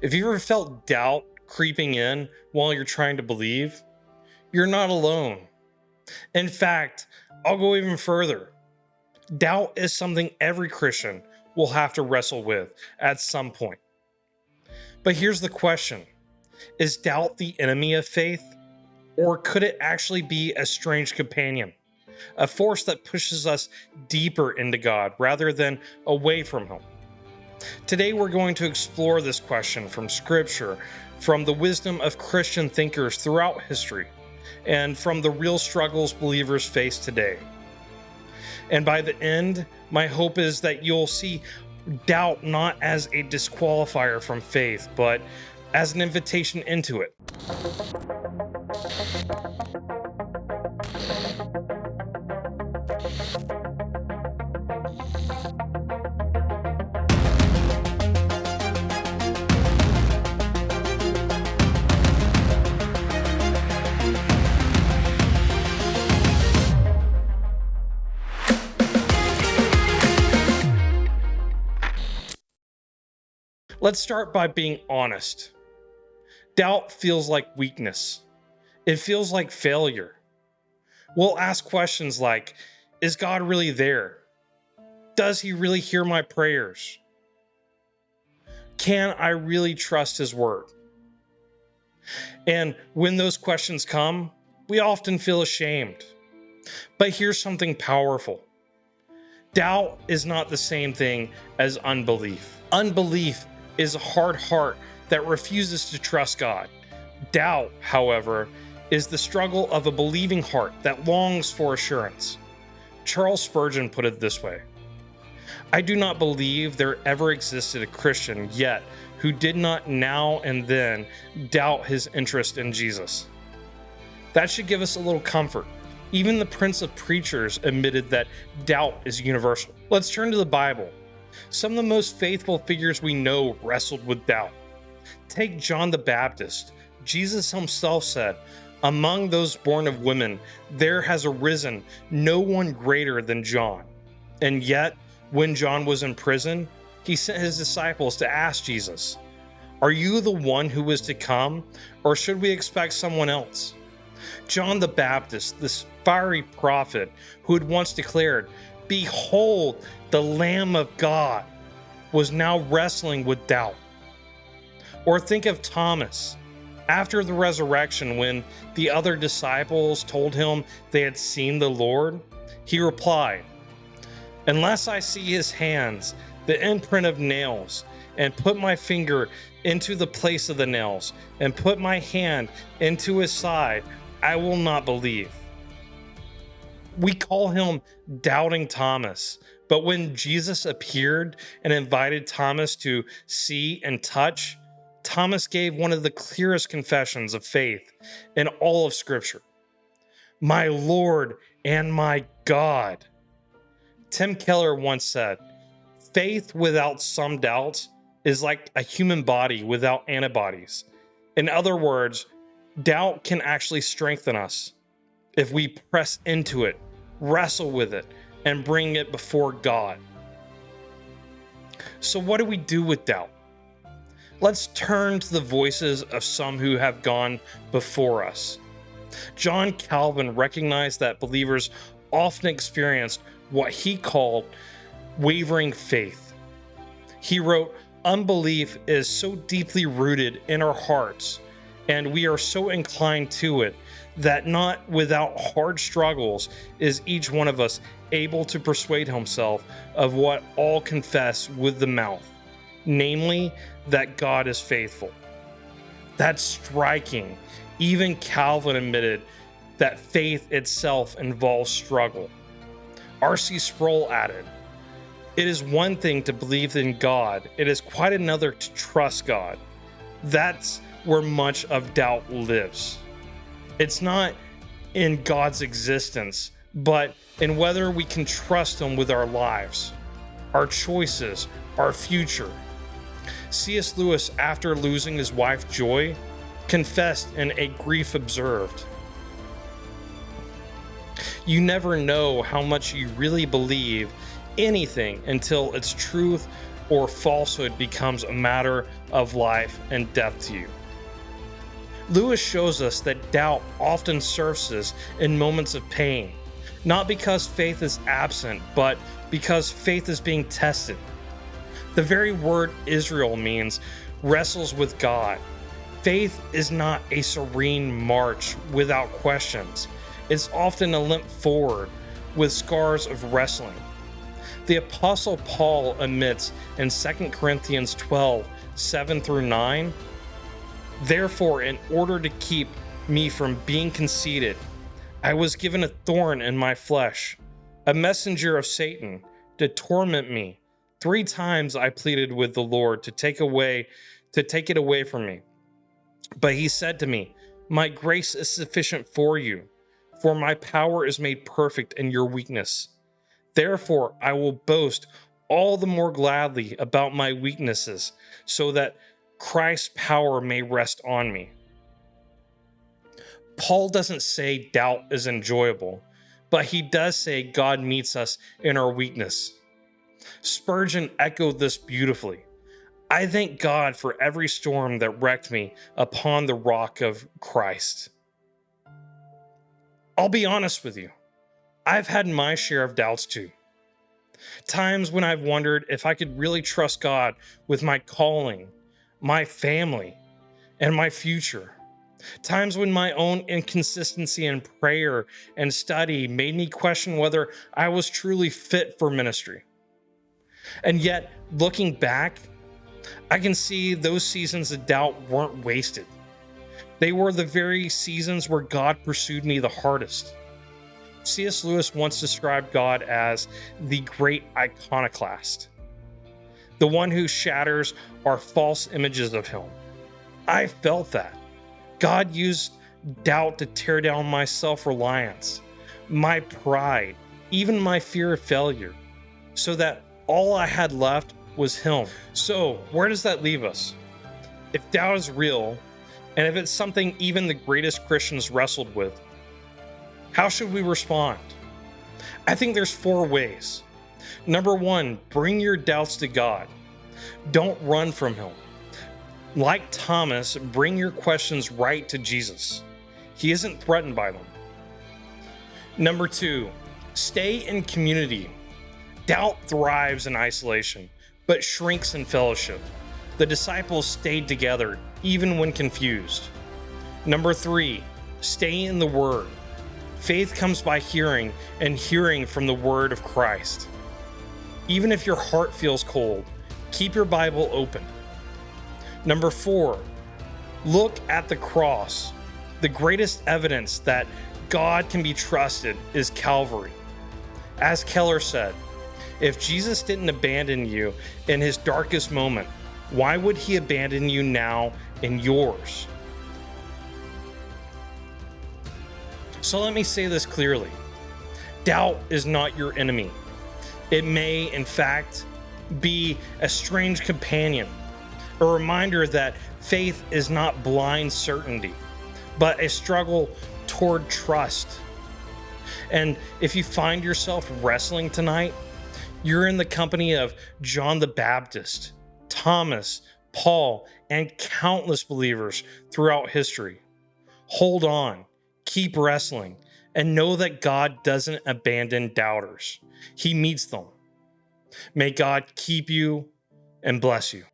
If you ever felt doubt creeping in while you're trying to believe, you're not alone. In fact, I'll go even further. Doubt is something every Christian will have to wrestle with at some point. But here's the question. Is doubt the enemy of faith? Or could it actually be a strange companion? A force that pushes us deeper into God rather than away from Him? Today we're going to explore this question from Scripture, from the wisdom of Christian thinkers throughout history, and from the real struggles believers face today. And by the end, my hope is that you'll see doubt not as a disqualifier from faith, but as an invitation into it. Let's start by being honest. Doubt feels like weakness. It feels like failure. We'll ask questions like, is God really there? Does He really hear my prayers? Can I really trust His word? And when those questions come, we often feel ashamed. But here's something powerful. Doubt is not the same thing as unbelief. Unbelief is a hard heart that refuses to trust God. Doubt, however, is the struggle of a believing heart that longs for assurance. Charles Spurgeon put it this way: I do not believe there ever existed a Christian yet who did not now and then doubt his interest in Jesus. That should give us a little comfort. Even the Prince of Preachers admitted that doubt is universal. Let's turn to the Bible. Some of the most faithful figures we know wrestled with doubt. Take John the Baptist. Jesus himself said, among those born of women, there has arisen no one greater than John. And yet, when John was in prison, he sent his disciples to ask Jesus, are you the one who is to come, or should we expect someone else? John the Baptist, this fiery prophet who had once declared, behold, the Lamb of God, was now wrestling with doubt. Or think of Thomas. After the resurrection, when the other disciples told him they had seen the Lord, he replied, unless I see His hands, the imprint of nails, and put my finger into the place of the nails, and put my hand into His side, I will not believe. We call him Doubting Thomas, but when Jesus appeared and invited Thomas to see and touch, Thomas gave one of the clearest confessions of faith in all of Scripture. My Lord and my God. Tim Keller once said, faith without some doubts is like a human body without antibodies. In other words, doubt can actually strengthen us if we press into it, wrestle with it, and bring it before God. So what do we do with doubt? Let's turn to the voices of some who have gone before us. John Calvin recognized that believers often experienced what he called wavering faith. He wrote, unbelief is so deeply rooted in our hearts, and we are so inclined to it, that not without hard struggles is each one of us able to persuade himself of what all confess with the mouth, namely that God is faithful. That's striking. Even Calvin admitted that faith itself involves struggle. R.C. Sproul added, it is one thing to believe in God, it is quite another to trust God. That's where much of doubt lives. It's not in God's existence, but in whether we can trust Him with our lives, our choices, our future. C.S. Lewis, after losing his wife Joy, confessed in A Grief Observed, you never know how much you really believe anything until its truth or falsehood becomes a matter of life and death to you. Lewis shows us that doubt often surfaces in moments of pain, not because faith is absent, but because faith is being tested. The very word Israel means wrestles with God. Faith is not a serene march without questions. It's often a limp forward with scars of wrestling. The Apostle Paul admits in 2 Corinthians 12, 7 through 9, "Therefore, in order to keep me from being conceited, I was given a thorn in my flesh, a messenger of Satan, to torment me. 3 times I pleaded with the Lord to take it away from me. But he said to me, 'My grace is sufficient for you, for my power is made perfect in your weakness. Therefore, I will boast all the more gladly about my weaknesses, so that Christ's power may rest on me.'" Paul doesn't say doubt is enjoyable, but he does say God meets us in our weakness. Spurgeon echoed this beautifully. "I thank God for every storm that wrecked me upon the rock of Christ." I'll be honest with you. I've had my share of doubts too. Times when I've wondered if I could really trust God with my calling, my family, and my future. Times when my own inconsistency in prayer and study made me question whether I was truly fit for ministry. And yet, looking back, I can see those seasons of doubt weren't wasted. They were the very seasons where God pursued me the hardest. C.S. Lewis once described God as the great iconoclast, the one who shatters our false images of him. I felt that. God used doubt to tear down my self-reliance, my pride, even my fear of failure, so that all I had left was him. So, where does that leave us? If doubt is real, and if it's something even the greatest Christians wrestled with, how should we respond? I think there's 4 ways. Number 1, bring your doubts to God. Don't run from him. Like Thomas, bring your questions right to Jesus. He isn't threatened by them. Number 2, stay in community. Doubt thrives in isolation, but shrinks in fellowship. The disciples stayed together, even when confused. Number 3, stay in the Word. Faith comes by hearing, and hearing from the Word of Christ. Even if your heart feels cold, keep your Bible open. Number 4, look at the cross. The greatest evidence that God can be trusted is Calvary. As Keller said, if Jesus didn't abandon you in his darkest moment, why would he abandon you now in yours? So let me say this clearly. Doubt is not your enemy. It may, in fact, be a strange companion, a reminder that faith is not blind certainty, but a struggle toward trust. And if you find yourself wrestling tonight, you're in the company of John the Baptist, Thomas, Paul, and countless believers throughout history. Hold on, keep wrestling, and know that God doesn't abandon doubters. He meets them. May God keep you and bless you.